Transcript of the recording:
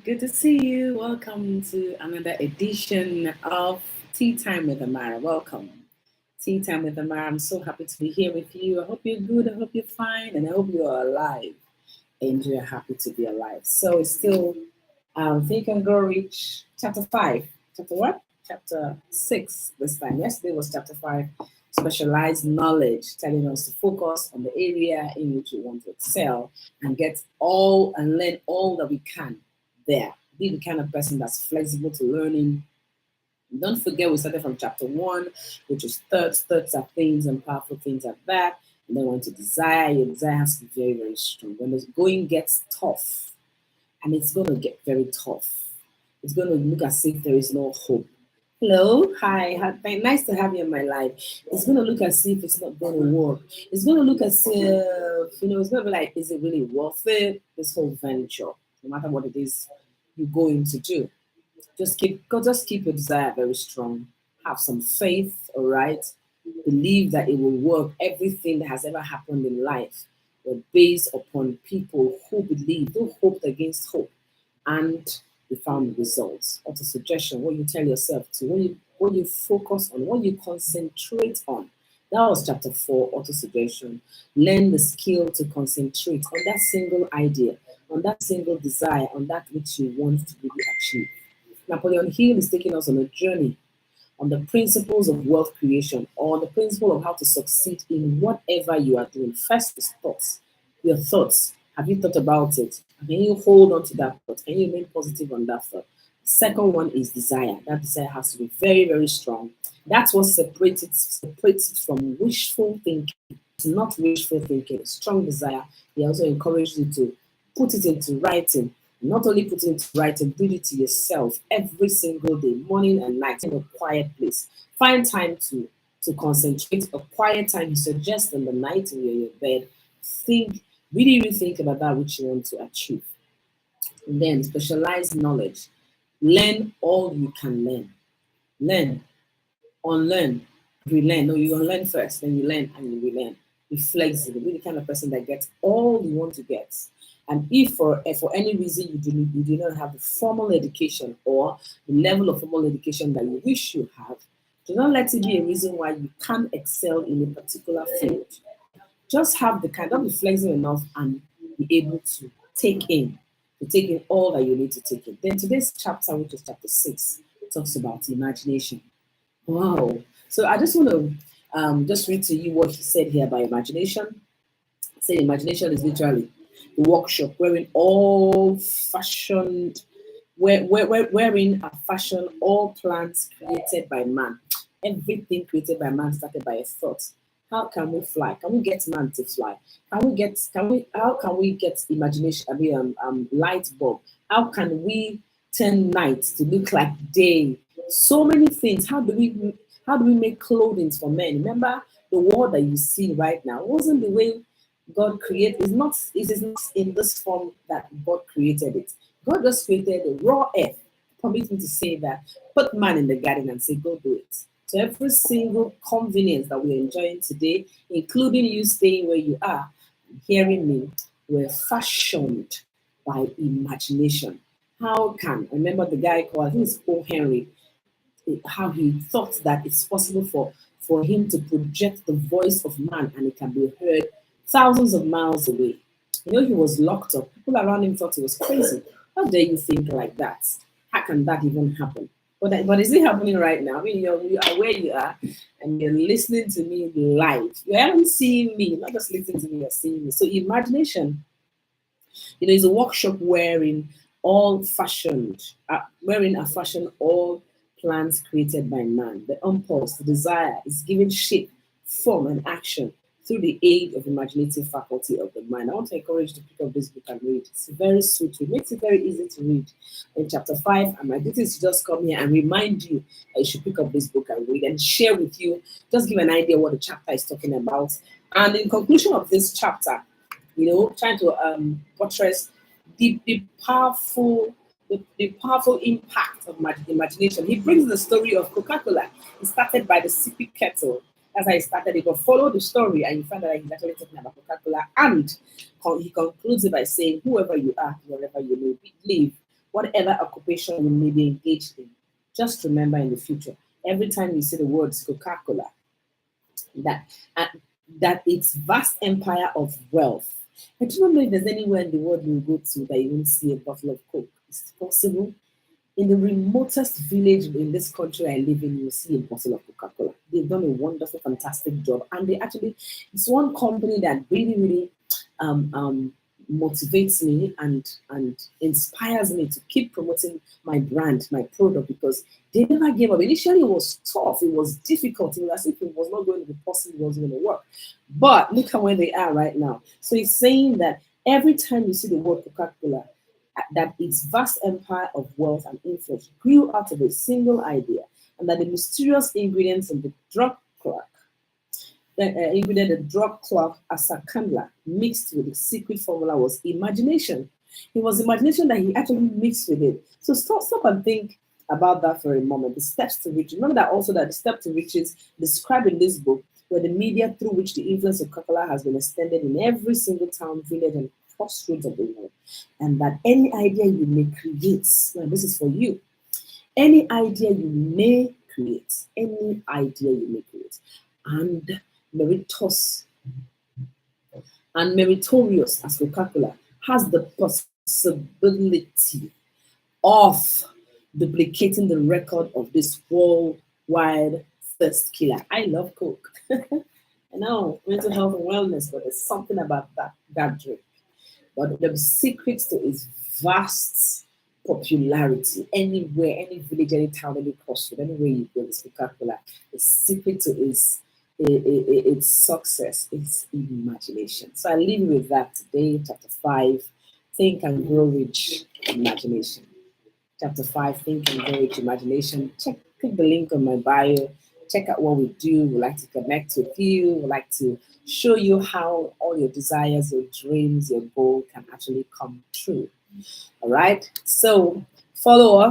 Good to see you. Welcome to another edition of Tea Time with Amara. Welcome. Tea Time with Amara. I'm so happy to be here with you. I hope you're good. I hope you're fine. And I hope you are alive. And you're happy to be alive. So it's still Think and Grow Rich, chapter 5. Chapter what? Chapter 6 this time. Yesterday was chapter 5. Specialized knowledge, telling us to focus on the area in which we want to excel and get all and learn all that we can there. Be the kind of person that's flexible to learning. Don't forget, we started from chapter 1, which is thoughts. Thoughts are things and powerful things at that. And then went to desire. Your desire has to be very, very strong. When the going gets tough, and it's going to get very tough, it's going to look as if there is no hope. Hello, hi, nice to have you in my life. It's going to look as if it's not going to work. It's going to look as if, it's going to be like, is it really worth it, this whole venture, no matter what it is you're going to do? Just keep your desire very strong. Have some faith, all right? Believe that it will work. Everything that has ever happened in life were based upon people who believed, who hoped against hope, and they found results. What's a suggestion? What you tell yourself to, what you focus on, what you concentrate on. That was chapter 4, auto suggestion. Learn the skill to concentrate on that single idea, on that single desire, on that which you want to really achieve. Napoleon Hill is taking us on a journey on the principles of wealth creation or the principle of how to succeed in whatever you are doing. First is thoughts. Your thoughts. Have you thought about it? Can you hold on to that thought? Can you remain positive on that thought? Second one is desire. That desire has to be very, very strong. That's what separates it from wishful thinking. It's not wishful thinking. A strong desire. He also encourages you to put it into writing. Not only put it into writing, read it to yourself every single day, morning and night, in a quiet place. Find time to concentrate, a quiet time you suggest in the night when you're in your bed. Think, really, really think about that which you want to achieve. And then specialized knowledge. Learn all you can learn. Learn, unlearn, relearn. No, you unlearn first, then you learn and you relearn. Be flexible. Be the kind of person that gets all you want to get. And if for any reason you do not have the formal education or the level of formal education that you wish you have, do not let it be a reason why you can't excel in a particular field. Just have the kind, don't be flexible enough and be able to take in all that you need to take in. Then today's chapter, which is chapter 6, talks about imagination. Wow. So I just want to just read to you what he said here about imagination. Say imagination is literally the workshop wherein all fashioned wherein are fashioned all plans created by man. Everything created by man started by a thought. How can we fly? Can we get man to fly? How can we get imagination? I mean, light bulb. How can we turn night to look like day? So many things. How do we make clothing for men? Remember the world that you see right now wasn't the way God created. It is not in this form that God created it. God just created the raw earth. Permit me to say that. Put man in the garden and say, go do it. So every single convenience that we're enjoying today, including you staying where you are, hearing me, were fashioned by imagination. How can remember the guy called I think it's Paul Henry, how he thought that it's possible for him to project the voice of man and it can be heard thousands of miles away. He was locked up. People around him thought he was crazy. How dare you think like that? How can that even happen? But is it happening right now? I mean, you are where you are and you're listening to me live. You haven't seen me, not just listening to me, you're seeing me. So imagination, is a workshop wherein are fashioned all plans created by man. The impulse, the desire is given shape, form, and action through the aid of imaginative faculty of the mind. I want to encourage you to pick up this book and read. It's very sweet. It makes it very easy to read. In chapter 5, and my duty is to just come here and remind you that you should pick up this book and read and share with you, just give an idea what the chapter is talking about. And in conclusion of this chapter, trying to buttress the powerful impact of imagination. He brings the story of Coca-Cola. He started by the sippy kettle. That's how he started it. But follow the story, and you find that he's actually talking about Coca-Cola. And he concludes it by saying, "Whoever you are, wherever you may live, whatever occupation you may be engaged in, just remember in the future, every time you see the words Coca-Cola, that uh, that its vast empire of wealth. I do not know if there's anywhere in the world you go to that you won't see a bottle of Coke. It's possible. In the remotest village in this country I live in, you see a bottle of Coca-Cola. They've done a wonderful, fantastic job. And they actually, it's one company that really, really um, um, motivates me and inspires me to keep promoting my brand, my product, because they never gave up. Initially, it was tough, it was difficult, it was as if it was not going to be possible, it wasn't going to work. But look at where they are right now. So it's saying that every time you see the word Coca-Cola, that its vast empire of wealth and influence grew out of a single idea, and that the mysterious ingredients in the ingredient, the drug clock asacandla, mixed with the secret formula was imagination. It was imagination that he actually mixed with it. So stop and think about that for a moment. The steps to riches. Remember that also that the step to riches described in this book were the media through which the influence of Coca-Cola has been extended in every single town, village, and crossroads of the world. And that any idea you may create, now this is for you, any idea you may create, any idea you may create, and meritorious as Coca-Cola has the possibility of duplicating the record of this worldwide thirst killer. I love Coke. I know mental health and wellness, but there's something about that drink. But the secret to its vast popularity anywhere, any village, any town, any crossroad, anywhere you go, it's Coca-Cola. The secret to its success is imagination. So I leave you with that today, chapter 5, Think and Grow Rich Imagination. Chapter 5, Think and Grow Rich Imagination. Click the link on my bio. Check out what we do. We like to connect with you. We like to show you how all your desires, your dreams, your goal can actually come true. All right. So follow us